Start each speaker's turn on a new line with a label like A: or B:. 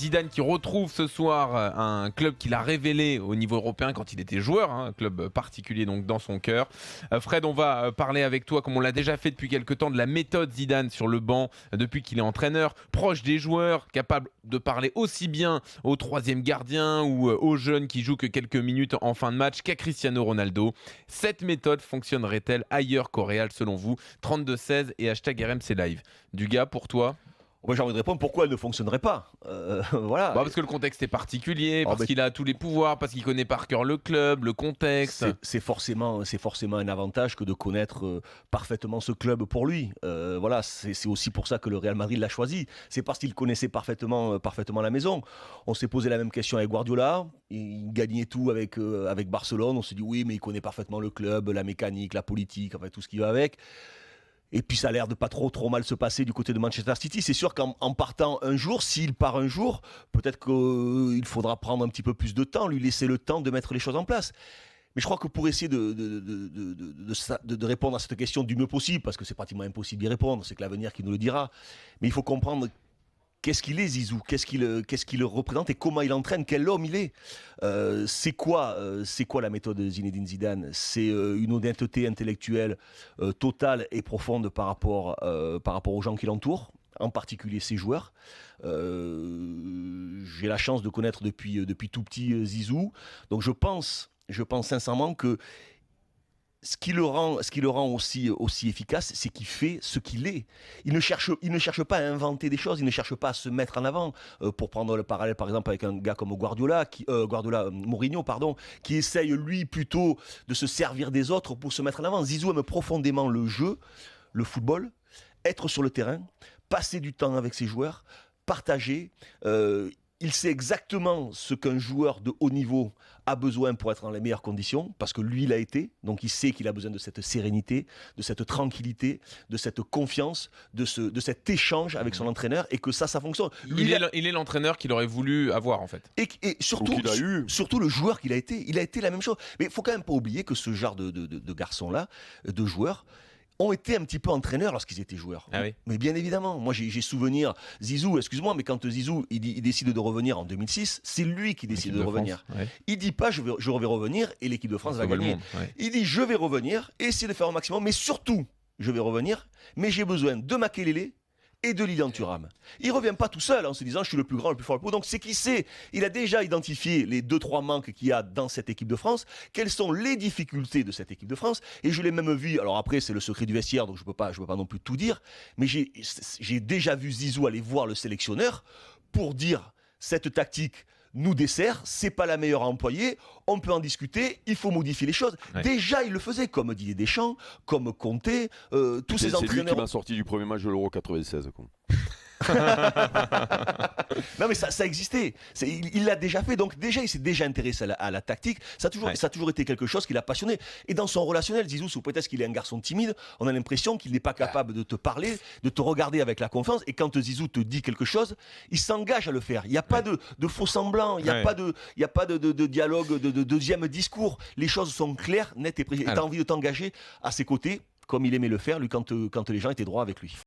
A: Zidane qui retrouve ce soir un club qu'il a révélé au niveau européen quand il était joueur, un club particulier donc dans son cœur. Fred, on va parler avec toi, comme on l'a déjà fait depuis quelques temps, de la méthode Zidane sur le banc depuis qu'il est entraîneur, proche des joueurs, capable de parler aussi bien au troisième gardien ou aux jeunes qui jouent que quelques minutes en fin de match qu'à Cristiano Ronaldo. Cette méthode fonctionnerait-elle ailleurs qu'au Real selon vous? 32-16 et hashtag RMC Live. Dugas, pour toi?
B: Moi, j'ai envie de répondre pourquoi elle ne fonctionnerait pas. Voilà.
A: Parce que le contexte est particulier, parce qu'il a tous les pouvoirs, parce qu'il connaît par cœur le club, le contexte.
B: C'est forcément un avantage que de connaître parfaitement ce club pour lui. Voilà, c'est aussi pour ça que le Real Madrid l'a choisi. C'est parce qu'il connaissait parfaitement la maison. On s'est posé la même question avec Guardiola. Il gagnait tout avec Barcelone. On s'est dit oui, mais il connaît parfaitement le club, la mécanique, la politique, enfin tout ce qui va avec. Et puis ça a l'air de pas trop mal se passer du côté de Manchester City. C'est sûr qu'en partant un jour, s'il part un jour, peut-être qu'il faudra prendre un petit peu plus de temps, lui laisser le temps de mettre les choses en place. Mais je crois que pour essayer de répondre à cette question du mieux possible, parce que c'est pratiquement impossible d'y répondre, c'est que l'avenir qui nous le dira, mais il faut comprendre qu'est-ce qu'il est Zizou, qu'est-ce qu'il représente et comment il entraîne, quel homme il est. C'est quoi la méthode de Zinedine Zidane? C'est une honnêteté intellectuelle totale et profonde par rapport aux gens qui l'entourent, en particulier ses joueurs. J'ai la chance de connaître depuis tout petit Zizou, donc je pense sincèrement que ce qui le rend aussi efficace, c'est qu'il fait ce qu'il est. Il ne cherche pas à inventer des choses, il ne cherche pas à se mettre en avant. Pour prendre le parallèle, par exemple, avec un gars comme Mourinho, qui essaye, lui, plutôt de se servir des autres pour se mettre en avant. Zizou aime profondément le jeu, le football, être sur le terrain, passer du temps avec ses joueurs, partager. Il sait exactement ce qu'un joueur de haut niveau a besoin pour être dans les meilleures conditions, parce que lui l'a été, donc il sait qu'il a besoin de cette sérénité, de cette tranquillité, de cette confiance, de cet échange avec son entraîneur, et que ça fonctionne.
A: Lui, il est l'entraîneur qu'il aurait voulu avoir en fait.
B: Et surtout le joueur qu'il a été, il a été la même chose. Mais il ne faut quand même pas oublier que ce genre de garçons-là, de joueurs, ont été un petit peu entraîneurs lorsqu'ils étaient joueurs.
A: Ah oui.
B: Mais bien évidemment, moi j'ai souvenir, Zizou, excuse-moi, mais quand Zizou il décide de revenir en 2006, c'est lui qui décide de revenir.
A: Ouais.
B: Il dit pas je vais revenir et l'équipe de France va gagner. Il dit je vais revenir, essayer de faire au maximum, mais surtout je vais revenir, mais j'ai besoin de Makelele et de Lilian Thuram. Il ne revient pas tout seul en se disant je suis le plus grand, le plus fort, le plus beau. Donc c'est qui sait, il a déjà identifié les 2-3 manques qu'il y a dans cette équipe de France, quelles sont les difficultés de cette équipe de France, et je l'ai même vu, alors après c'est le secret du vestiaire, donc je peux pas non plus tout dire, mais j'ai déjà vu Zizou aller voir le sélectionneur pour dire cette tactique nous dessert, c'est pas la meilleure à employer, on peut en discuter, il faut modifier les choses. Ouais. Déjà, il le faisait, comme Didier Deschamps, comme Conte, tous ces entraîneurs.
C: C'est lui qui m'a sorti du premier match de l'Euro 96.
B: Non mais ça existait, il l'a déjà fait, donc déjà il s'est déjà intéressé à la tactique, ça a toujours été quelque chose qui l'a passionné. Et dans son relationnel, Zizou, sous prétexte qu'il est un garçon timide, on a l'impression qu'il n'est pas capable de te parler, de te regarder avec la confiance, et quand Zizou te dit quelque chose, il s'engage à le faire. Il n'y a pas de faux semblants, il n'y a pas de dialogue, de deuxième discours. Les choses sont claires, nettes et précises. Et tu as envie de t'engager à ses côtés, comme il aimait le faire, lui, quand les gens étaient droits avec lui.